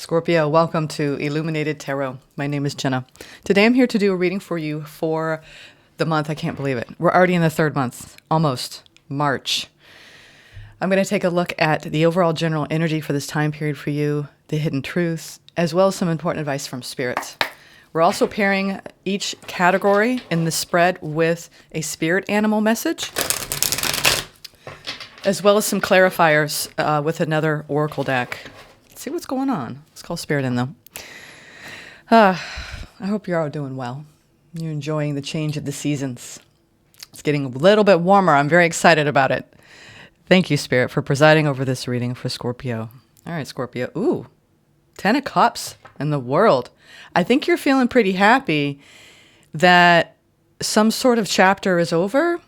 Scorpio, welcome to Illuminated Tarot. My name is Jenna. Today I'm here to do a reading for you for the month. I can't believe it. We're already in the third month, almost March. I'm going to take a look at the overall general energy for this time period for you, the hidden truths, as well as some important advice from Spirit. We're also pairing each category in the spread with a spirit animal message, as well as some clarifiers with another oracle deck. Let's see what's going on. Let's call Spirit in, though. I hope you're all doing well. You're enjoying the change of the seasons. It's getting a little bit warmer. I'm very excited about it. Thank you, Spirit, for presiding over this reading for Scorpio. All right, Scorpio. Ooh, 10 of Cups in the world. I think you're feeling pretty happy that some sort of chapter is over.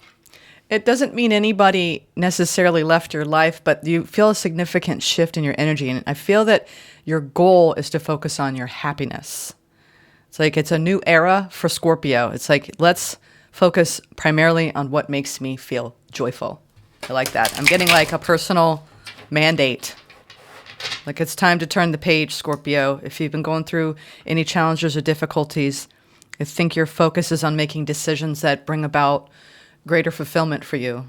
It doesn't mean anybody necessarily left your life, but you feel a significant shift in your energy. And I feel that your goal is to focus on your happiness. It's like it's a new era for Scorpio. It's like, let's focus primarily on what makes me feel joyful. I like that. I'm getting like a personal mandate. Like it's time to turn the page, Scorpio. If you've been going through any challenges or difficulties, I think your focus is on making decisions that bring about greater fulfillment for you.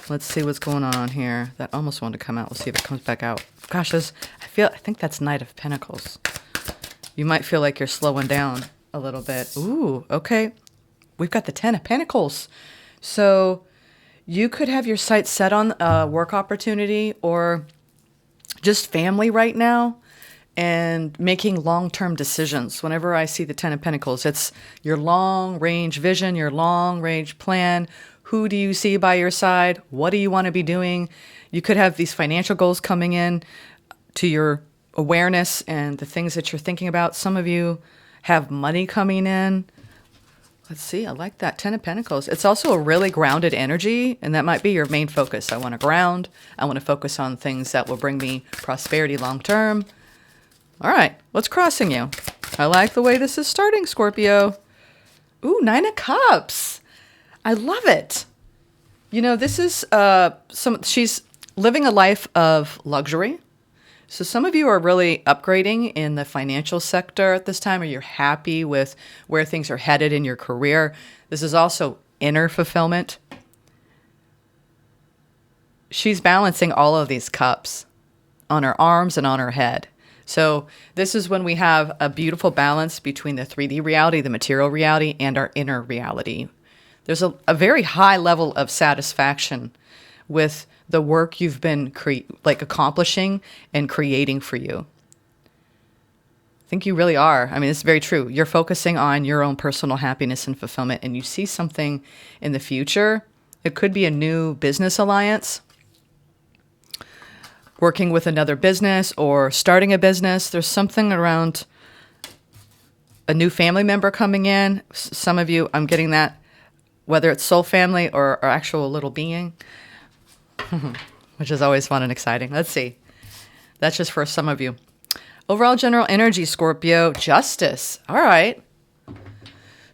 Let's see what's going on here. That almost wanted to come out. We'll see if it comes back out. Gosh, I think that's Knight of Pentacles. You might feel like you're slowing down a little bit. Ooh, okay. We've got the 10 of Pentacles. So you could have your sights set on a work opportunity or just family right now and making long-term decisions. Whenever I see the 10 of Pentacles, it's your long-range vision, your long-range plan. Who do you see by your side? What do you want to be doing? You could have these financial goals coming in to your awareness and the things that you're thinking about. Some of you have money coming in. Let's see, I like that 10 of Pentacles. It's also a really grounded energy, and that might be your main focus. I want to ground. I want to focus on things that will bring me prosperity long-term. All right, what's crossing you? I like the way this is starting, Scorpio. Ooh, 9 of Cups. I love it. You know, this is she's living a life of luxury. So some of you are really upgrading in the financial sector at this time, or you're happy with where things are headed in your career. This is also inner fulfillment. She's balancing all of these cups on her arms and on her head. So this is when we have a beautiful balance between the 3D reality, the material reality, and our inner reality. There's a very high level of satisfaction with the work you've been accomplishing and creating for you. I think you really are. I mean, it's very true. You're focusing on your own personal happiness and fulfillment, and you see something in the future. It could be a new business alliance, working with another business or starting a business. There's something around a new family member coming in. Some of you, I'm getting that, whether it's soul family or actual little being, which is always fun and exciting. Let's see. That's just for some of you. Overall general energy, Scorpio, justice. All right.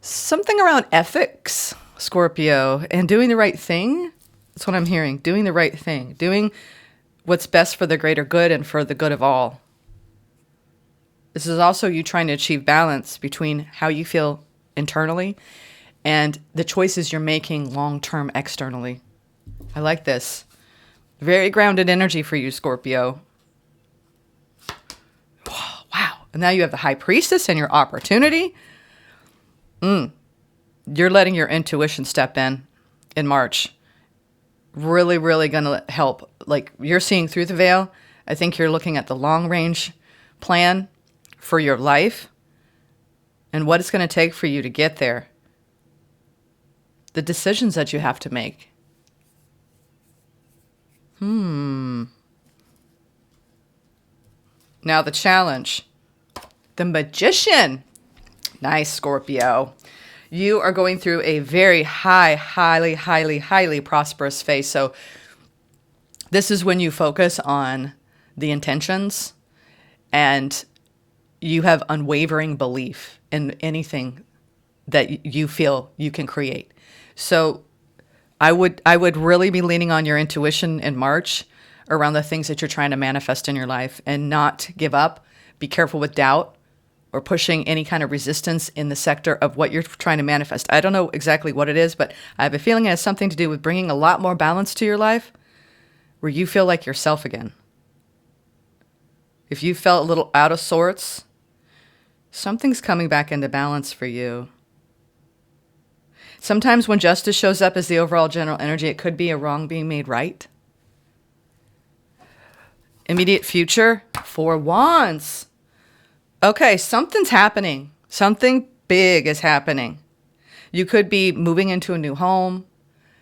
Something around ethics, Scorpio, and doing the right thing. That's what I'm hearing. Doing the right thing. Doing what's best for the greater good and for the good of all. This is also you trying to achieve balance between how you feel internally and the choices you're making long-term externally. I like this. Very grounded energy for you, Scorpio. Wow. And now you have the High Priestess and your opportunity. You're letting your intuition step in March. Really, really going to help. Like, you're seeing through the veil. I think you're looking at the long-range plan for your life and what it's going to take for you to get there. The decisions that you have to make. Now the challenge. The Magician. Nice, Scorpio. You are going through a very highly prosperous phase. So this is when you focus on the intentions and you have unwavering belief in anything that you feel you can create. So I would really be leaning on your intuition in March around the things that you're trying to manifest in your life and not give up, Be careful with doubt or pushing any kind of resistance in the sector of what you're trying to manifest. I don't know exactly what it is, but I have a feeling it has something to do with bringing a lot more balance to your life where you feel like yourself again. If you felt a little out of sorts, something's coming back into balance for you. Sometimes when justice shows up as the overall general energy, it could be a wrong being made right. Immediate future, 4 Wands. Okay, something's happening. Something big is happening. You could be moving into a new home,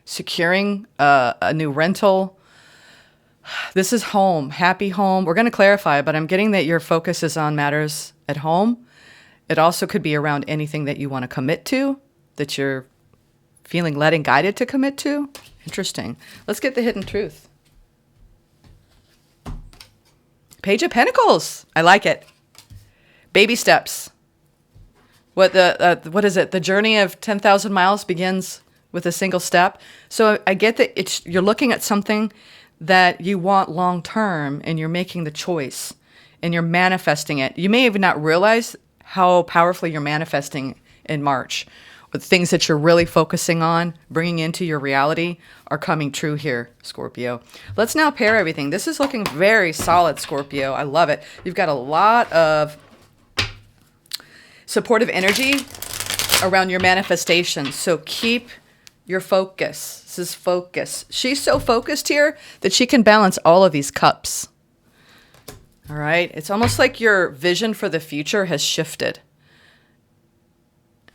securing a new rental. This is home, happy home. We're going to clarify, but I'm getting that your focus is on matters at home. It also could be around anything that you want to commit to, that you're feeling led and guided to commit to. Interesting. Let's get the hidden truth. Page of Pentacles. I like it. Baby steps. What is it? The journey of 10,000 miles begins with a single step. So I get that you're looking at something that you want long term, and you're making the choice, and you're manifesting it. You may even not realize how powerfully you're manifesting in March. With things that you're really focusing on, bringing into your reality, are coming true here, Scorpio. Let's now pair everything. This is looking very solid, Scorpio. I love it. You've got a lot of supportive energy around your manifestations. So keep your focus. This is focus. She's so focused here that she can balance all of these cups. All right. It's almost like your vision for the future has shifted.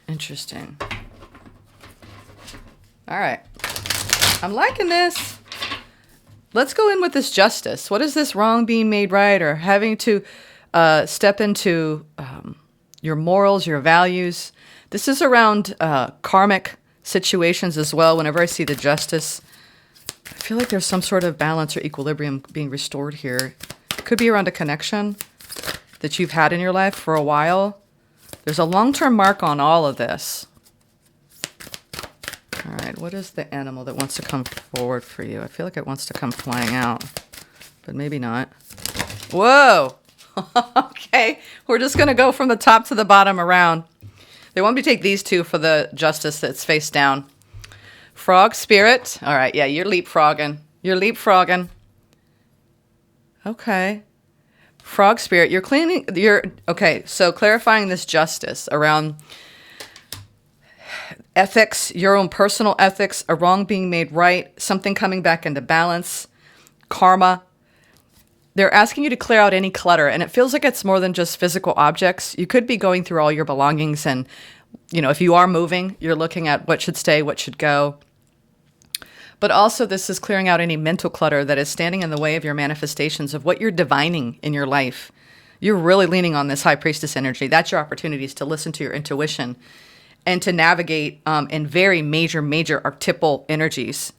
Interesting. All right. I'm liking this. Let's go in with this justice. What is this wrong being made right, or having to step into your morals, your values? This is around karmic situations as well. Whenever I see the justice, I feel like there's some sort of balance or equilibrium being restored here. It could be around a connection that you've had in your life for a while. There's a long-term mark on all of this. All right, what is the animal that wants to come forward for you? I feel like it wants to come flying out, but maybe not. Whoa! Okay, we're just going to go from the top to the bottom around. They want me to take these two for the justice that's face down. Frog spirit. All right, yeah, you're leapfrogging. You're leapfrogging. Okay. Frog spirit, you're cleaning, okay, so clarifying this justice around ethics, your own personal ethics, a wrong being made right, something coming back into balance, karma. They're asking you to clear out any clutter, and it feels like it's more than just physical objects. You could be going through all your belongings, and, you know, if you are moving, you're looking at what should stay, what should go. But also this is clearing out any mental clutter that is standing in the way of your manifestations of what you're divining in your life. You're really leaning on this high priestess energy. That's your opportunities to listen to your intuition and to navigate in very major archetypal energies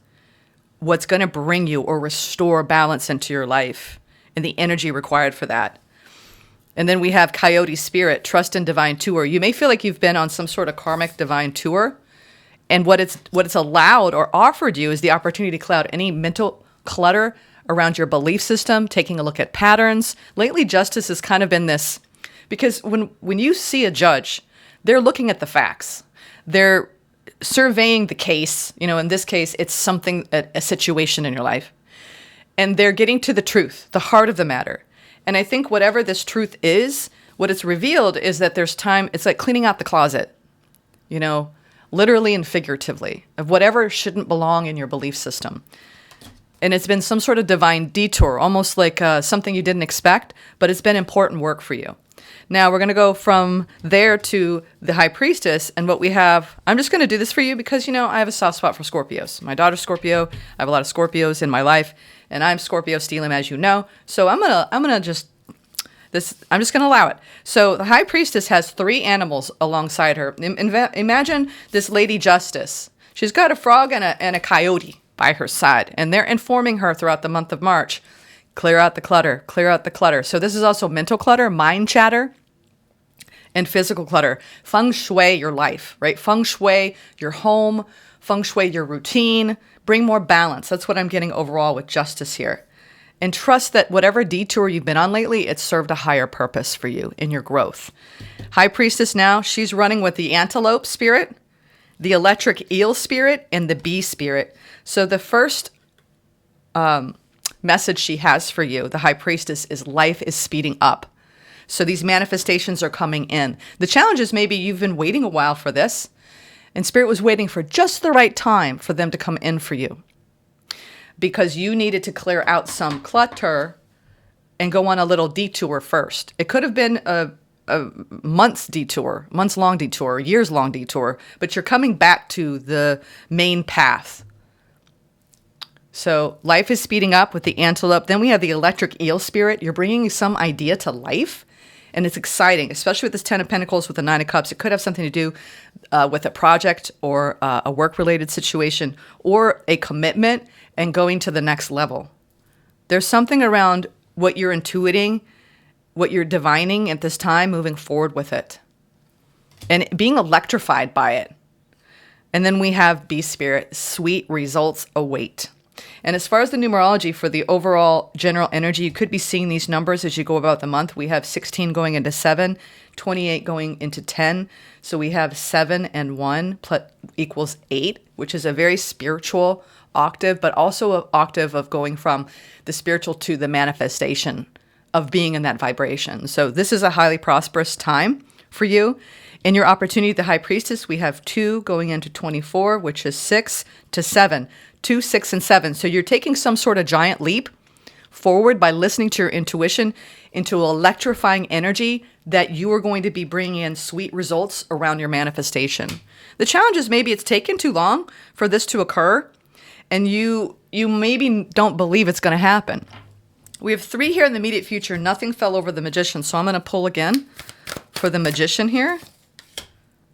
what's going to bring you or restore balance into your life and the energy required for that. And then we have coyote spirit, trust in divine tour. You may feel like you've been on some sort of karmic divine tour. And what it's allowed or offered you is the opportunity to clear out any mental clutter around your belief system, taking a look at patterns. Lately, justice has kind of been this, because when you see a judge, they're looking at the facts. They're surveying the case. You know, in this case, it's something, a situation in your life. And they're getting to the truth, the heart of the matter. And I think whatever this truth is, what it's revealed is that there's time, it's like cleaning out the closet, you know, literally and figuratively, of whatever shouldn't belong in your belief system. And it's been some sort of divine detour, almost like something you didn't expect, but it's been important work for you. Now we're going to go from there to the high priestess, and what we have, I'm just going to do this for you because, you know, I have a soft spot for Scorpios. My daughter's Scorpio. I have a lot of Scorpios in my life, and I'm Scorpio stellium, as you know. So I'm just going to allow it. So the high priestess has 3 animals alongside her. Imagine this lady justice. She's got a frog and a coyote by her side, and they're informing her throughout the month of March. Clear out the clutter, clear out the clutter. So this is also mental clutter, mind chatter, and physical clutter. Feng shui your life, right? Feng shui your home, feng shui your routine. Bring more balance. That's what I'm getting overall with justice here. And trust that whatever detour you've been on lately, it's served a higher purpose for you in your growth. High Priestess now, she's running with the antelope spirit, the electric eel spirit, and the bee spirit. So the first message she has for you, the High Priestess, is life is speeding up. So these manifestations are coming in. The challenge is maybe you've been waiting a while for this, and Spirit was waiting for just the right time for them to come in for you, because you needed to clear out some clutter and go on a little detour first. It could have been a month's detour, months-long detour, years-long detour, but you're coming back to the main path. So life is speeding up with the antelope. Then we have the electric eel spirit. You're bringing some idea to life, and it's exciting, especially with this 10 of Pentacles with the 9 of Cups. It could have something to do with a project or a work-related situation or a commitment and going to the next level. There's something around what you're intuiting, what you're divining at this time, moving forward with it and being electrified by it. And then we have Bee Spirit, sweet results await. And as far as the numerology for the overall general energy, you could be seeing these numbers as you go about the month. We have 16 going into 7, 28 going into 10. So we have 7 and 1 equals 8, which is a very spiritual octave, but also an octave of going from the spiritual to the manifestation of being in that vibration. So this is a highly prosperous time for you. In your opportunity, the High Priestess, we have 2 going into 24, which is 6 to 7. 2, 6, and 7. So you're taking some sort of giant leap forward by listening to your intuition into electrifying energy that you are going to be bringing in sweet results around your manifestation. The challenge is maybe it's taken too long for this to occur, and you maybe don't believe it's going to happen. We have 3 here in the immediate future. Nothing fell over the Magician, so I'm going to pull again for the Magician here.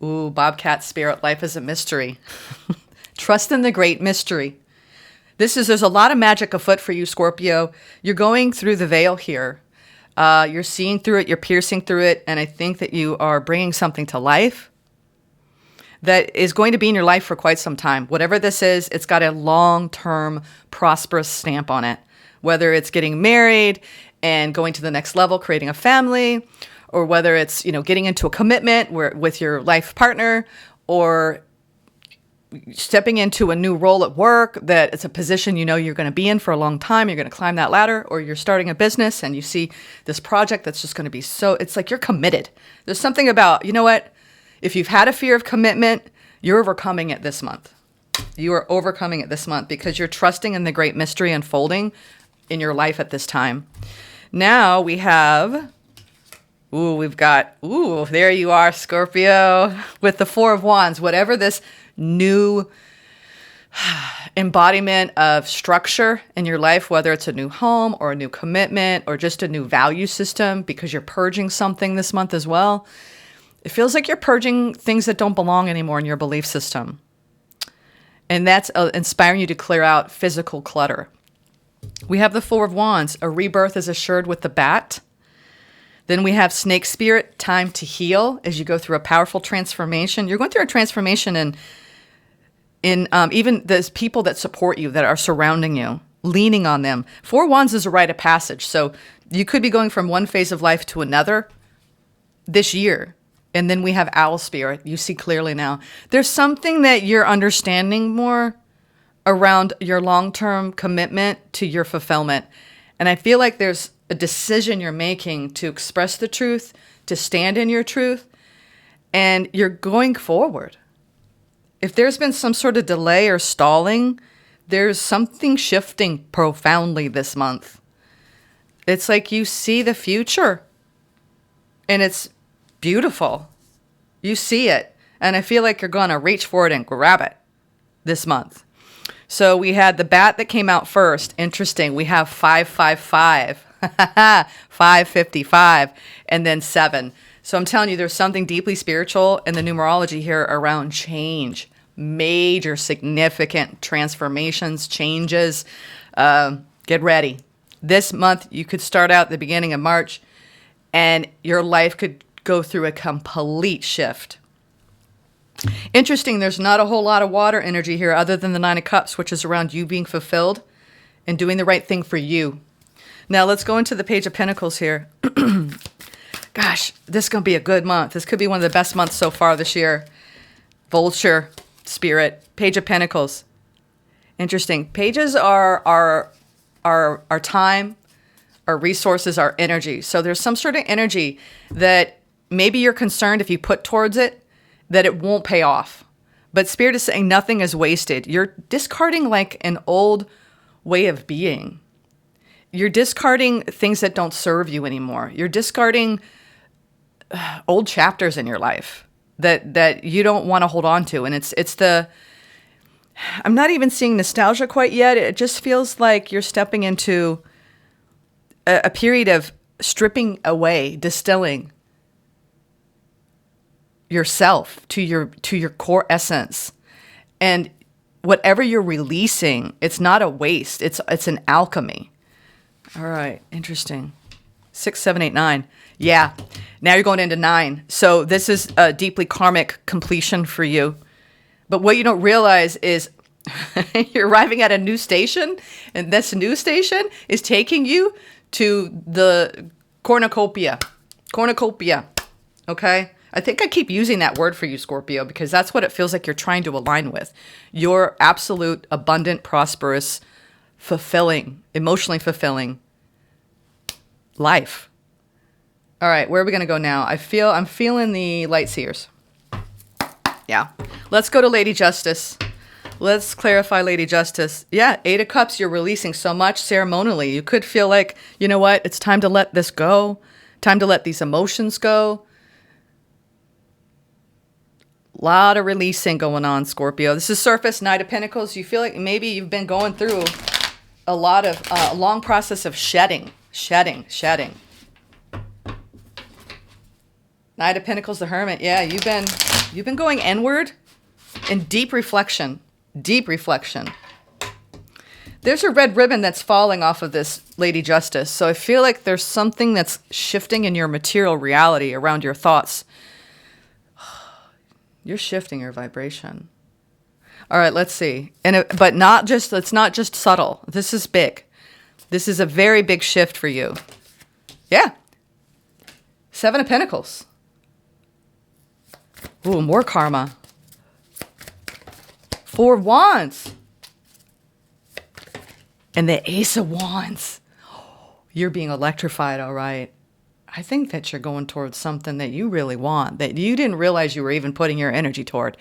Ooh, Bobcat Spirit, life is a mystery. Trust in the great mystery. There's a lot of magic afoot for you, Scorpio. You're going through the veil here. You're seeing through it, you're piercing through it, and I think that you are bringing something to life that is going to be in your life for quite some time. Whatever this is, it's got a long-term, prosperous stamp on it. Whether it's getting married and going to the next level, creating a family, or whether it's, getting into a commitment with your life partner, or stepping into a new role at work that it's a position you're going to be in for a long time, you're going to climb that ladder, or you're starting a business and you see this project that's just going to be it's like you're committed. There's something about, if you've had a fear of commitment, you're overcoming it this month. You are overcoming it this month because you're trusting in the great mystery unfolding in your life at this time. Now we have, there you are, Scorpio, with the 4 of Wands. Whatever this new embodiment of structure in your life, whether it's a new home or a new commitment or just a new value system, because you're purging something this month as well. It feels like you're purging things that don't belong anymore in your belief system. And that's inspiring you to clear out physical clutter. We have the 4 of Wands. A rebirth is assured with the bat. Then we have Snake Spirit, time to heal as you go through a powerful transformation. You're going through a transformation in even those people that support you, that are surrounding you, leaning on them. 4 Wands is a rite of passage. So you could be going from one phase of life to another this year. And then we have Owl Spirit. You see clearly now. There's something that you're understanding more around your long-term commitment to your fulfillment. And I feel like there's a decision you're making to express the truth, to stand in your truth, and you're going forward. If there's been some sort of delay or stalling, there's something shifting profoundly this month. It's like you see the future, and it's beautiful. You see it, and I feel like you're going to reach for it and grab it this month. So we had the bat that came out first. Interesting. We have 555, 555, and then 7. So I'm telling you, there's something deeply spiritual in the numerology here around change. Major, significant transformations, changes. Get ready. This month, you could start out at the beginning of March, and your life could go through a complete shift. Interesting, there's not a whole lot of water energy here other than the 9 of Cups, which is around you being fulfilled and doing the right thing for you. Now let's go into the Page of Pentacles here. Gosh, this is going to be a good month. This could be one of the best months so far this year. Vulture, Spirit, Page of Pentacles. Interesting. Pages are our time, our resources, our energy. So there's some sort of energy that maybe you're concerned if you put towards it, that it won't pay off. But Spirit is saying nothing is wasted. You're discarding like an old way of being. You're discarding things that don't serve you anymore. You're discarding old chapters in your life that you don't want to hold on to. And I'm not even seeing nostalgia quite yet. It just feels like you're stepping into a period of stripping away, distilling yourself to your core essence. And whatever you're releasing, it's not a waste. It's an alchemy. All right, interesting. 6, 7, 8, 9. Yeah, now you're going into 9. So this is a deeply karmic completion for you. But what you don't realize is you're arriving at a new station, and this new station is taking you to the cornucopia. Cornucopia, okay? I think I keep using that word for you, Scorpio, because that's what it feels like you're trying to align with. Your absolute, abundant, prosperous, fulfilling, emotionally fulfilling life. All right, where are we going to go now? I'm feeling the Light Seers. Yeah. Let's go to Lady Justice. Let's clarify Lady Justice. Yeah, 8 of Cups, you're releasing so much ceremonially. You could feel like, you know what? It's time to let this go. Time to let these emotions go. A lot of releasing going on, Scorpio. This is Surface, Knight of Pentacles. You feel like maybe you've been going through a lot of, a long process of shedding. Knight of Pentacles, the Hermit. Yeah, you've been going inward in deep reflection. Deep reflection. There's a red ribbon that's falling off of this Lady Justice. So I feel like there's something that's shifting in your material reality around your thoughts. You're shifting your vibration. All right, let's see. But it's not just subtle. This is big. This is a very big shift for you. Yeah. 7 of Pentacles. Ooh, more karma. 4 of Wands. And the Ace of Wands. You're being electrified, all right. I think that you're going towards something that you really want, that you didn't realize you were even putting your energy toward.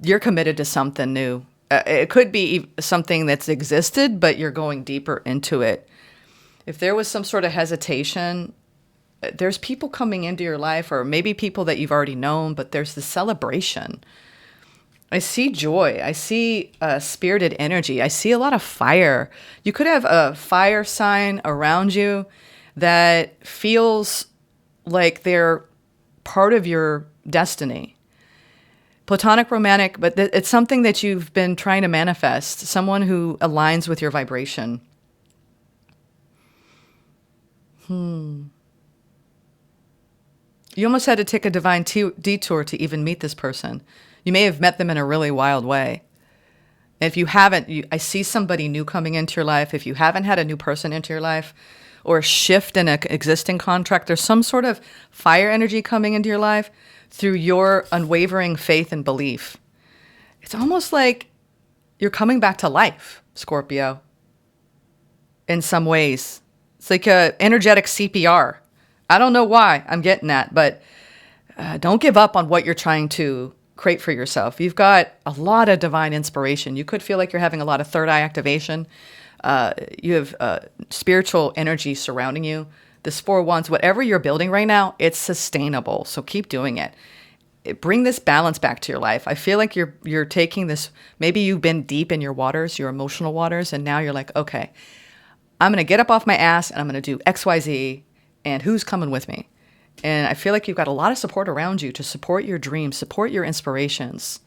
You're committed to something new. It could be something that's existed, but you're going deeper into it. If there was some sort of hesitation, there's people coming into your life, or maybe people that you've already known, but there's the celebration. I see joy. I see spirited energy. I see a lot of fire. You could have a fire sign around you that feels like they're part of your destiny. Platonic, romantic, but it's something that you've been trying to manifest. Someone who aligns with your vibration. You almost had to take a divine detour to even meet this person. You may have met them in a really wild way. If you haven't, I see somebody new coming into your life. If you haven't had a new person into your life, or a shift in an existing contract, there's some sort of fire energy coming into your life through your unwavering faith and belief. It's almost like you're coming back to life, Scorpio, in some ways. It's like a energetic CPR. I don't know why I'm getting that, but don't give up on what you're trying to create for yourself. You've got a lot of divine inspiration. You could feel like you're having a lot of third eye activation. You have spiritual energy surrounding you. This 4 of Wands, whatever you're building right now, it's sustainable. So keep doing it. Bring this balance back to your life. I feel like you're taking this, maybe you've been deep in your waters, your emotional waters, and now you're like, okay, I'm going to get up off my ass and I'm going to do X, Y, Z, and who's coming with me? And I feel like you've got a lot of support around you to support your dreams, support your inspirations.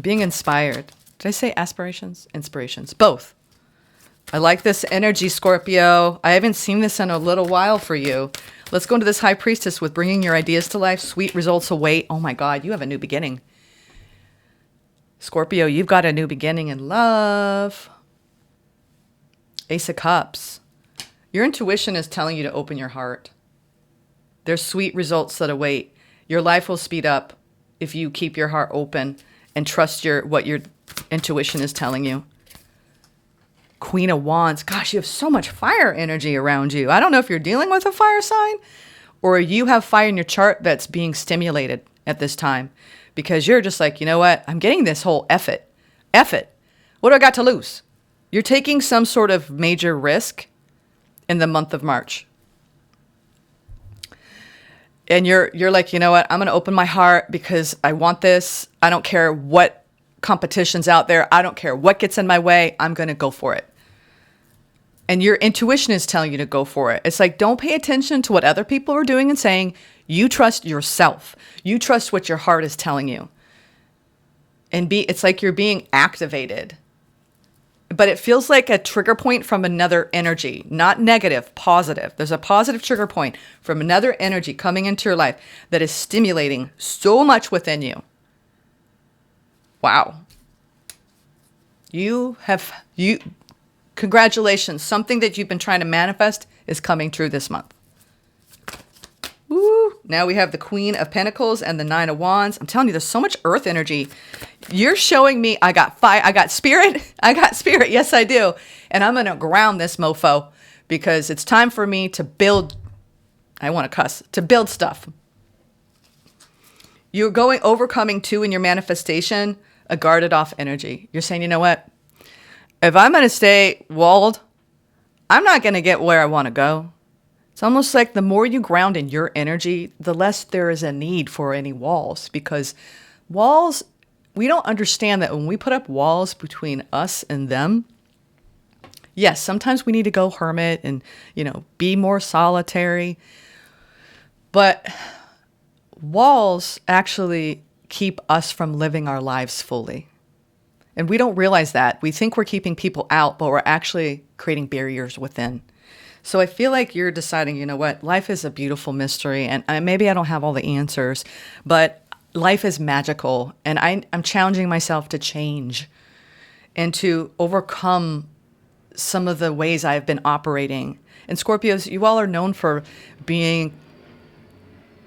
Being inspired. Did I say aspirations? Inspirations. Both. I like this energy, Scorpio. I haven't seen this in a little while for you. Let's go into this High Priestess with bringing your ideas to life. Sweet results await. Oh my God, you have a new beginning. Scorpio, you've got a new beginning in love. Ace of Cups. Your intuition is telling you to open your heart. There's sweet results that await. Your life will speed up if you keep your heart open and trust what your intuition is telling you. Queen of Wands. Gosh, you have so much fire energy around you. I don't know if you're dealing with a fire sign or you have fire in your chart that's being stimulated at this time because you're just like, you know what? I'm getting this whole F it. What do I got to lose? You're taking some sort of major risk in the month of March. And you're like, you know what? I'm going to open my heart because I want this. I don't care what competition's out there. I don't care what gets in my way. I'm going to go for it. And your intuition is telling you to go for it. It's like, don't pay attention to what other people are doing and saying. You trust yourself. You trust what your heart is telling you. And it's like you're being activated. But it feels like a trigger point from another energy, not negative, positive. There's a positive trigger point from another energy coming into your life that is stimulating so much within you. Wow. Congratulations. Something that you've been trying to manifest is coming true this month. Woo. Now we have the Queen of Pentacles and the Nine of Wands. I'm telling you, there's so much earth energy. You're showing me I got fire. I got spirit. Yes, I do. And I'm going to ground this mofo because it's time for me to build. I want to cuss. To build stuff. You're overcoming too in your manifestation, a guarded off energy. You're saying, you know what? If I'm going to stay walled, I'm not going to get where I want to go. It's almost like the more you ground in your energy, the less there is a need for any walls, because walls, we don't understand that when we put up walls between us and them, yes, sometimes we need to go hermit and, be more solitary, but walls actually keep us from living our lives fully. And we don't realize that. We think we're keeping people out, but we're actually creating barriers within. So I feel like you're deciding, you know what, life is a beautiful mystery, and maybe I don't have all the answers, but life is magical, and I'm challenging myself to change and to overcome some of the ways I've been operating. And Scorpios, you all are known for being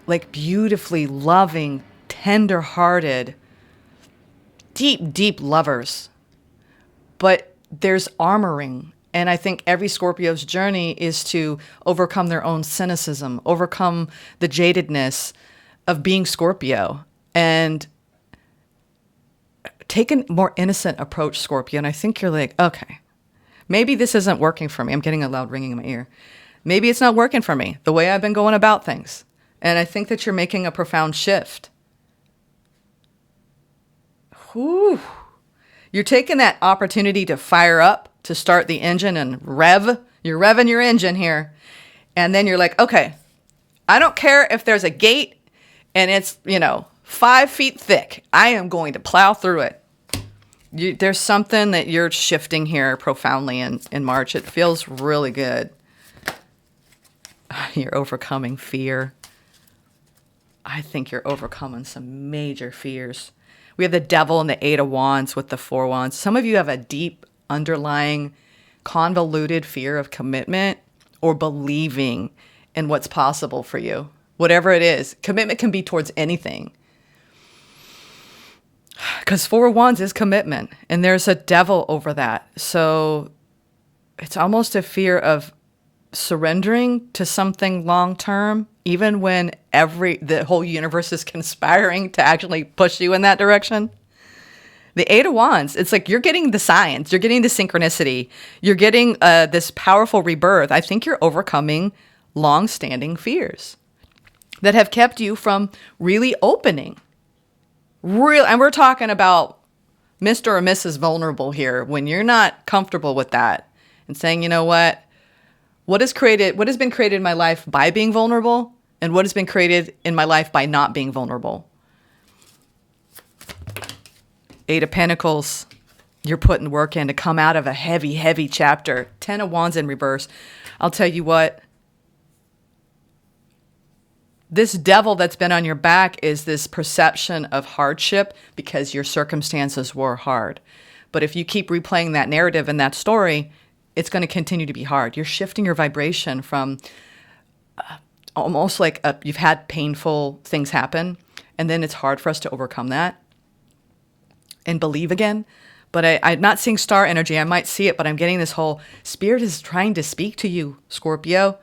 like beautifully loving, tender-hearted, deep, deep lovers. But there's armoring. And I think every Scorpio's journey is to overcome their own cynicism, overcome the jadedness of being Scorpio, and take a more innocent approach, Scorpio. And I think you're like, okay, maybe this isn't working for me. I'm getting a loud ringing in my ear. Maybe it's not working for me, the way I've been going about things. And I think that you're making a profound shift. Whew. You're taking that opportunity to fire up, to start the engine and rev. You're revving your engine here. And then you're like, okay, I don't care if there's a gate and it's, 5 feet thick. I am going to plow through it. There's something that you're shifting here profoundly in March. It feels really good. You're overcoming fear. I think you're overcoming some major fears. We have the Devil and the Eight of Wands with the Four Wands. Some of you have a deep underlying convoluted fear of commitment or believing in what's possible for you. Whatever it is, commitment can be towards anything. Because Four of Wands is commitment, and there's a devil over that. So it's almost a fear of surrendering to something long term, even when the whole universe is conspiring to actually push you in that direction. The Eight of Wands, it's like you're getting the signs, you're getting the synchronicity, you're getting this powerful rebirth. I think you're overcoming long-standing fears that have kept you from really opening. And we're talking about Mr. or Mrs. Vulnerable here. When you're not comfortable with that and saying, you know what has been created in my life by being vulnerable, and what has been created in my life by not being vulnerable. Eight of Pentacles, you're putting work in to come out of a heavy, heavy chapter. 10 of Wands in reverse. I'll tell you what, this devil that's been on your back is this perception of hardship because your circumstances were hard. But if you keep replaying that narrative and that story, it's going to continue to be hard. You're shifting your vibration from almost like you've had painful things happen, and then it's hard for us to overcome that and believe again. But I'm not seeing star energy. I might see it, but I'm getting this whole spirit is trying to speak to you, Scorpio,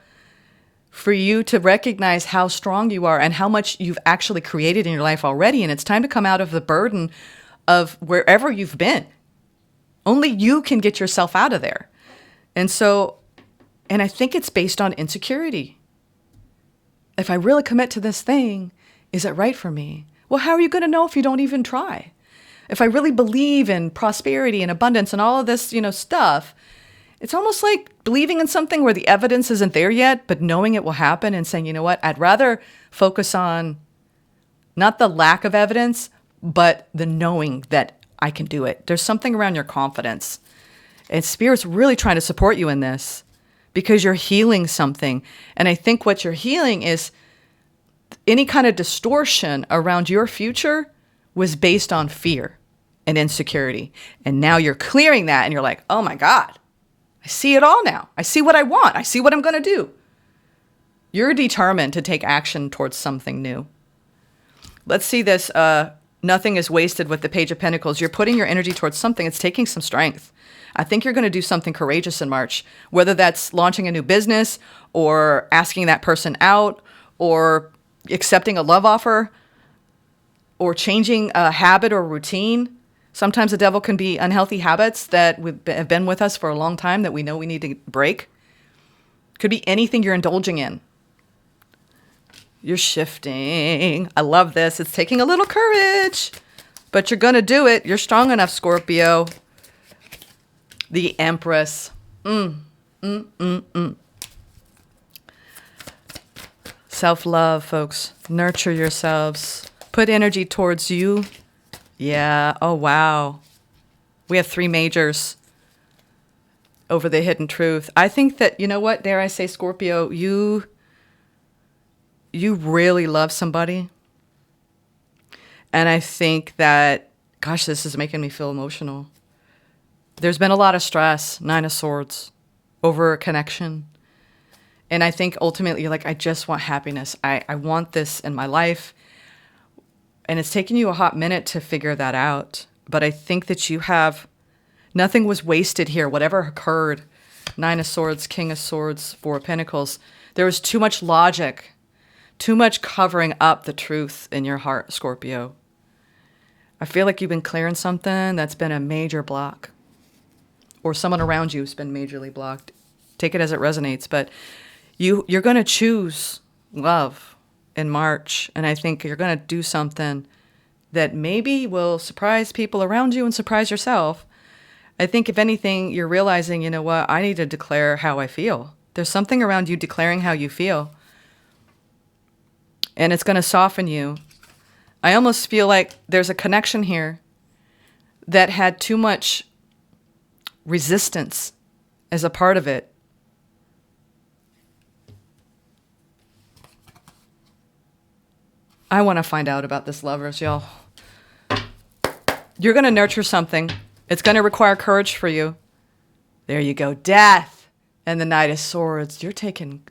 for you to recognize how strong you are and how much you've actually created in your life already. And it's time to come out of the burden of wherever you've been. Only you can get yourself out of there. And I think it's based on insecurity. If I really commit to this thing, is it right for me? Well, how are you going to know if you don't even try? If I really believe in prosperity and abundance and all of this, stuff, it's almost like believing in something where the evidence isn't there yet, but knowing it will happen and saying, you know what, I'd rather focus on not the lack of evidence, but the knowing that I can do it. There's something around your confidence. And Spirit's really trying to support you in this because you're healing something. And I think what you're healing is any kind of distortion around your future was based on fear and insecurity. And now you're clearing that and you're like, oh my God, I see it all now. I see what I want. I see what I'm going to do. You're determined to take action towards something new. Let's see this. Nothing is wasted with the Page of Pentacles. You're putting your energy towards something. It's taking some strength. I think you're going to do something courageous in March, whether that's launching a new business or asking that person out or accepting a love offer or changing a habit or routine. Sometimes the devil can be unhealthy habits that have been with us for a long time that we know we need to break. Could be anything you're indulging in. You're shifting. I love this. It's taking a little courage, but you're going to do it. You're strong enough, Scorpio. The Empress. Self-love, folks. Nurture yourselves. Put energy towards you. Yeah. Oh, wow. We have 3 majors over the hidden truth. I think that, you know what, dare I say, Scorpio, you really love somebody. And I think that, gosh, this is making me feel emotional. There's been a lot of stress, 9 of Swords, over a connection. And I think ultimately you're like, I just want happiness. I want this in my life. And it's taken you a hot minute to figure that out. But I think that you have, nothing was wasted here. Whatever occurred, 9 of Swords, King of Swords, 4 of Pentacles, there was too much logic, too much covering up the truth in your heart, Scorpio. I feel like you've been clearing something that's been a major block. Or someone around you has been majorly blocked. Take it as it resonates. But you're going to choose love in March. And I think you're going to do something that maybe will surprise people around you and surprise yourself. I think if anything, you're realizing, you know what, I need to declare how I feel. There's something around you declaring how you feel. And it's going to soften you. I almost feel like there's a connection here that had too much resistance as a part of it. I want to find out about this, lovers, y'all. You're going to nurture something. It's going to require courage for you. There you go. Death and the Knight of Swords. You're going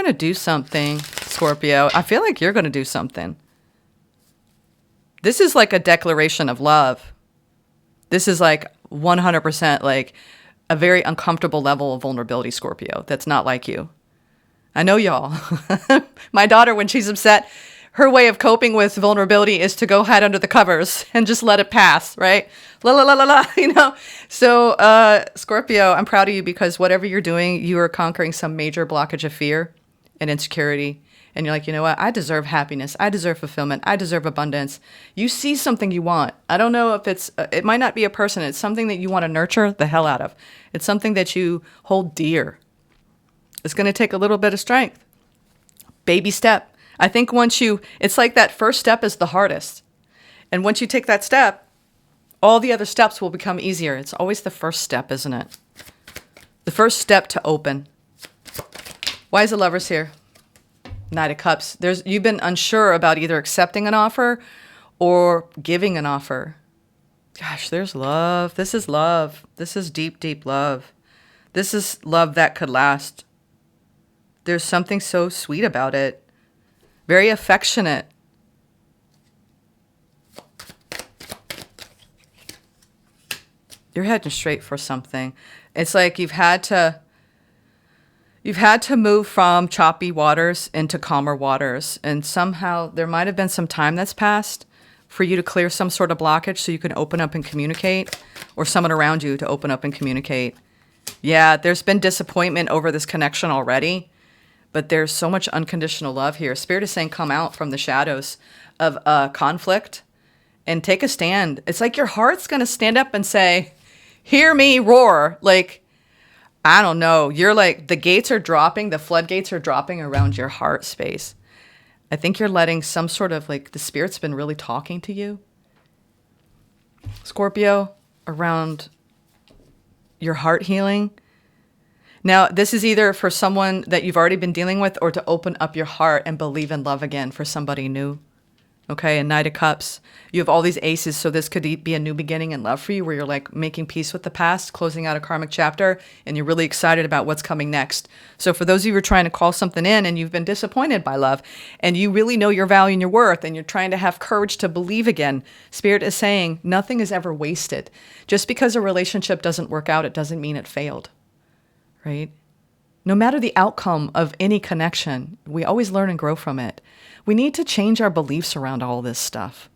to do something, Scorpio. I feel like you're going to do something. This is like a declaration of love. This is like 100% like a very uncomfortable level of vulnerability, Scorpio. That's not like you. I know y'all. My daughter, when she's upset, her way of coping with vulnerability is to go hide under the covers and just let it pass, right? La la la la la, you know? So, Scorpio, I'm proud of you because whatever you're doing, you are conquering some major blockage of fear and insecurity. And you're like, you know what? I deserve happiness. I deserve fulfillment. I deserve abundance. You see something you want. I don't know if it might not be a person. It's something that you want to nurture the hell out of. It's something that you hold dear. It's going to take a little bit of strength. Baby step. I think it's like that first step is the hardest. And once you take that step, all the other steps will become easier. It's always the first step, isn't it? The first step to open. Why is the Lovers here? Knight of Cups. You've been unsure about either accepting an offer or giving an offer. Gosh, there's love. This is love. This is deep, deep love. This is love that could last. There's something so sweet about it. Very affectionate. You're heading straight for something. It's like you've had to move from choppy waters into calmer waters. And somehow there might have been some time that's passed for you to clear some sort of blockage so you can open up and communicate, or someone around you to open up and communicate. Yeah, there's been disappointment over this connection already, but there's so much unconditional love here. Spirit is saying come out from the shadows of conflict and take a stand. It's like your heart's going to stand up and say, hear me roar. Like, I don't know. You're like, the gates are dropping, the floodgates are dropping around your heart space. I think you're letting some sort of, like, the spirit's been really talking to you, Scorpio, around your heart healing. Now, this is either for someone that you've already been dealing with, or to open up your heart and believe in love again for somebody new. Okay, a Knight of Cups. You have all these aces, so this could be a new beginning in love for you, where you're like making peace with the past, closing out a karmic chapter, and you're really excited about what's coming next. So for those of you who are trying to call something in and you've been disappointed by love, and you really know your value and your worth, and you're trying to have courage to believe again, Spirit is saying nothing is ever wasted. Just because a relationship doesn't work out, it doesn't mean it failed, right? No matter the outcome of any connection, we always learn and grow from it. We need to change our beliefs around all this stuff,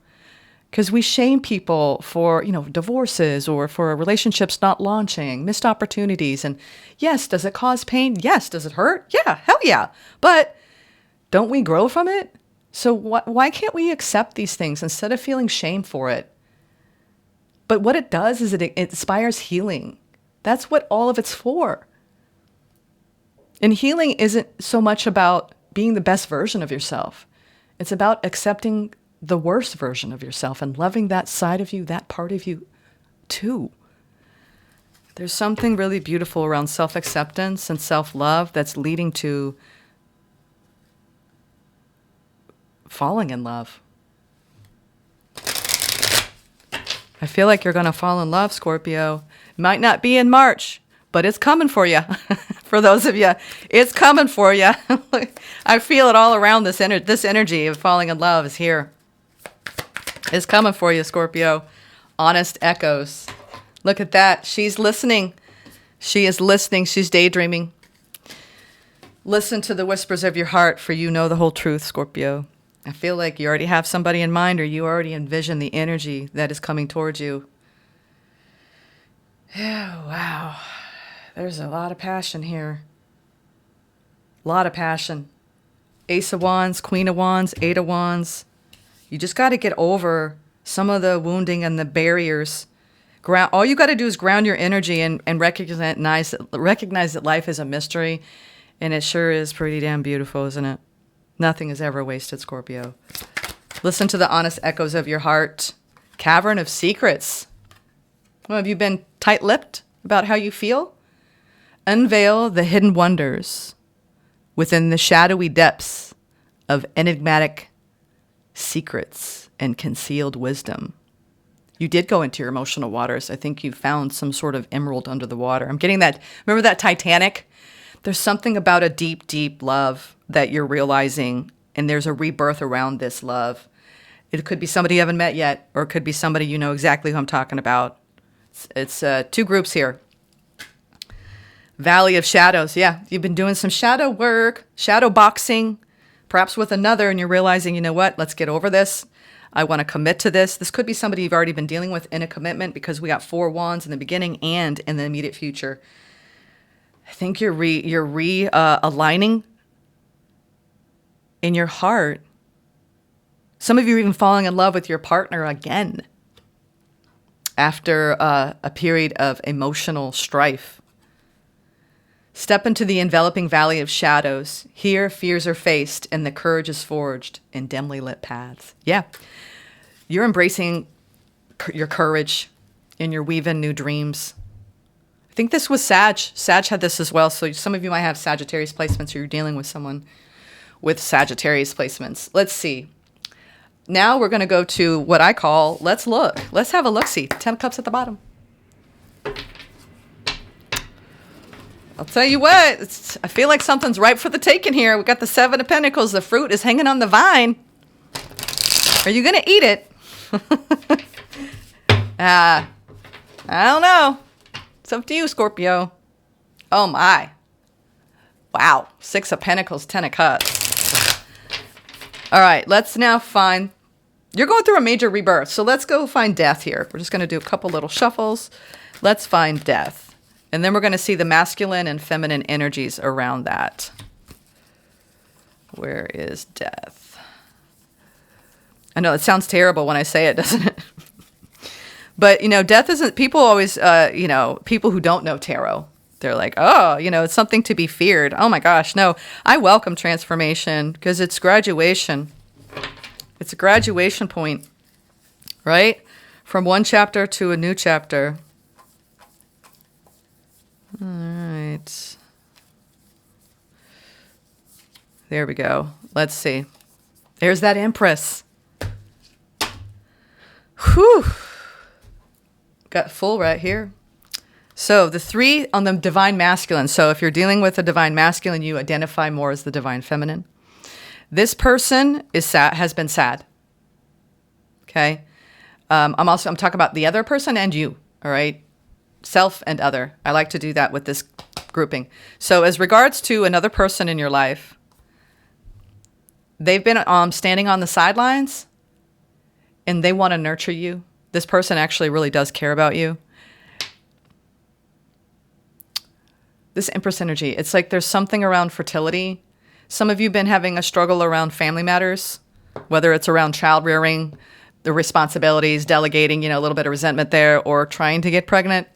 because we shame people for, divorces, or for relationships not launching, missed opportunities. And yes, does it cause pain? Yes. Does it hurt? Yeah, hell yeah. But don't we grow from it? So why can't we accept these things instead of feeling shame for it? But what it does is it inspires healing. That's what all of it's for. And healing isn't so much about being the best version of yourself. It's about accepting the worst version of yourself and loving that side of you, that part of you too. There's something really beautiful around self-acceptance and self-love that's leading to falling in love. I feel like you're going to fall in love, Scorpio. Might not be in March, but it's coming for you. For those of you, it's coming for you. I feel it all around. This energy of falling in love is here. It's coming for you, Scorpio. Honest echoes. Look at that. She's listening. She is listening. She's daydreaming. Listen to the whispers of your heart, for you know the whole truth, Scorpio. I feel like you already have somebody in mind, or you already envision the energy that is coming towards you. Yeah, wow. There's a lot of passion here. A lot of passion. Ace of Wands, Queen of Wands, Eight of Wands. You just got to get over some of the wounding and the barriers. All you got to do is ground your energy and recognize that life is a mystery. And it sure is pretty damn beautiful, isn't it? Nothing is ever wasted, Scorpio. Listen to the honest echoes of your heart. Cavern of secrets. Well, have you been tight-lipped about how you feel? Unveil the hidden wonders within the shadowy depths of enigmatic secrets and concealed wisdom. You did go into your emotional waters. I think you found some sort of emerald under the water. I'm getting that. Remember that Titanic? There's something about a deep, deep love that you're realizing, and there's a rebirth around this love. It could be somebody you haven't met yet, or it could be somebody you know exactly who I'm talking about. It's two groups here. Valley of Shadows. Yeah, you've been doing some shadow work, shadow boxing, perhaps with another, and you're realizing, you know what, let's get over this. I want to commit to this. This could be somebody you've already been dealing with in a commitment, because we got 4 wands in the beginning and in the immediate future. I think you're realigning in your heart. Some of you are even falling in love with your partner again after a period of emotional strife. Step into the enveloping valley of shadows. Here, fears are faced, and the courage is forged in dimly lit paths. Yeah, you're embracing your courage, and you're weaving new dreams. I think this was Sag. Sag had this as well. So some of you might have Sagittarius placements, or you're dealing with someone with Sagittarius placements. Let's see. now we're going to go to what I call, let's look. Let's have a look-see. 10 cups at the bottom. I'll tell you what, I feel like something's ripe for the taking here. We got the 7 of Pentacles. The fruit is hanging on the vine. Are you going to eat it? I don't know. It's up to you, Scorpio. Oh, my. Wow. 6 of Pentacles, 10 of Cups. All right, let's now find... You're going through a major rebirth, so let's go find death here. We're just going to do a couple little shuffles. Let's find death. And then we're going to see the masculine and feminine energies around that. Where is death? I know it sounds terrible when I say it, doesn't it? But, you know, death isn't... People always, you know, people who don't know tarot, they're like, oh, you know, it's something to be feared. Oh, my gosh. No, I welcome transformation because it's graduation. It's a graduation point, right? From one chapter to a new chapter. All right. There we go. Let's see. There's that Empress. Whew. Got full right here. So the 3 on the divine masculine. So if you're dealing with a divine masculine, you identify more as the divine feminine. This person is sad, has been sad. Okay. I'm talking about the other person and you. All right. Self and other. I like to do that with this grouping. So as regards to another person in your life, they've been standing on the sidelines and they want to nurture you. This person actually really does care about you. This Empress energy, it's like there's something around fertility. Some of you have been having a struggle around family matters, whether it's around child rearing, the responsibilities, delegating, you know, a little bit of resentment there, or trying to get pregnant.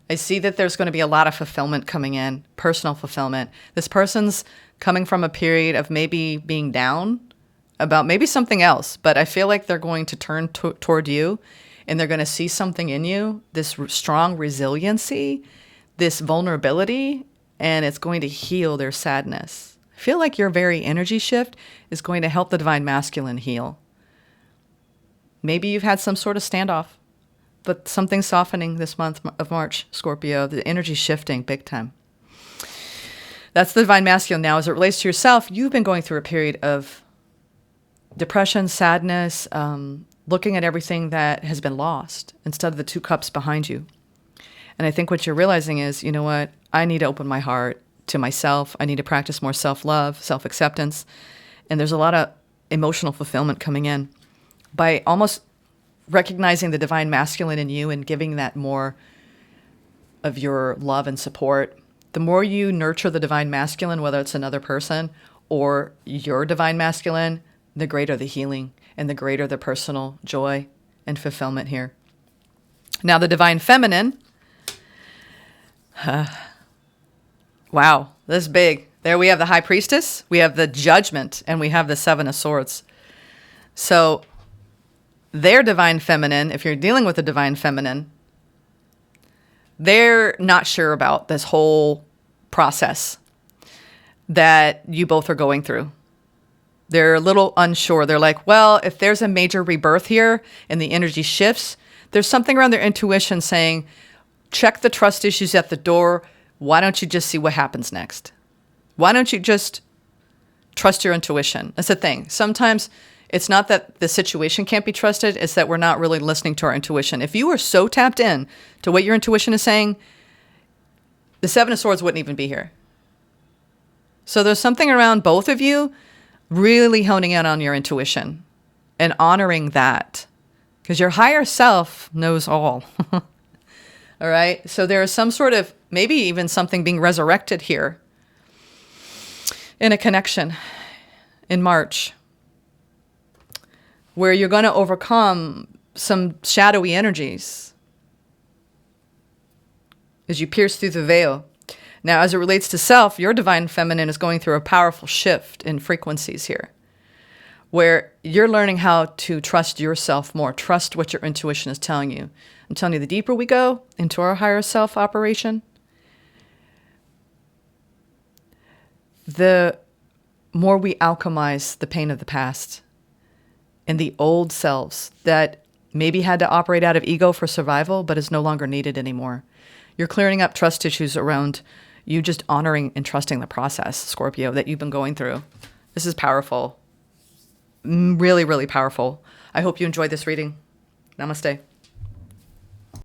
I see that there's going to be a lot of fulfillment coming in, personal fulfillment. This person's coming from a period of maybe being down about maybe something else, but I feel like they're going to turn toward you and they're going to see something in you, this strong resiliency, this vulnerability, and it's going to heal their sadness. I feel like your very energy shift is going to help the divine masculine heal. Maybe you've had some sort of standoff, but something's softening this month of March, Scorpio. The energy's shifting big time. That's the divine masculine. Now, as it relates to yourself, you've been going through a period of depression, sadness, looking at everything that has been lost instead of the 2 cups behind you. And I think what you're realizing is, you know what? I need to open my heart to myself. I need to practice more self-love, self-acceptance. And there's a lot of emotional fulfillment coming in by almost recognizing the divine masculine in you and giving that more of your love and support. The more you nurture the divine masculine, whether it's another person or your divine masculine, the greater the healing and the greater the personal joy and fulfillment here. Now, the divine feminine. Wow, this is big. There we have the High Priestess, we have the Judgment, and we have the 7 of Swords. So their divine feminine, if you're dealing with a divine feminine, they're not sure about this whole process that you both are going through. They're a little unsure. They're like, well, if there's a major rebirth here and the energy shifts, there's something around their intuition saying, check the trust issues at the door. Why don't you just see what happens next? Why don't you just trust your intuition? That's the thing. Sometimes it's not that the situation can't be trusted. It's that we're not really listening to our intuition. If you were so tapped in to what your intuition is saying, the 7 of Swords wouldn't even be here. So there's something around both of you really honing in on your intuition and honoring that, because your higher self knows all. All right. So there is some sort of, maybe even something being resurrected here in a connection in March, where you're going to overcome some shadowy energies as you pierce through the veil. Now, as it relates to self, your divine feminine is going through a powerful shift in frequencies here, where you're learning how to trust yourself more, trust what your intuition is telling you. I'm telling you, the deeper we go into our higher self operation, the more we alchemize the pain of the past and the old selves that maybe had to operate out of ego for survival, but is no longer needed anymore. You're clearing up trust issues around you just honoring and trusting the process, Scorpio, that you've been going through. This is powerful. Really, really powerful. I hope you enjoyed this reading. Namaste.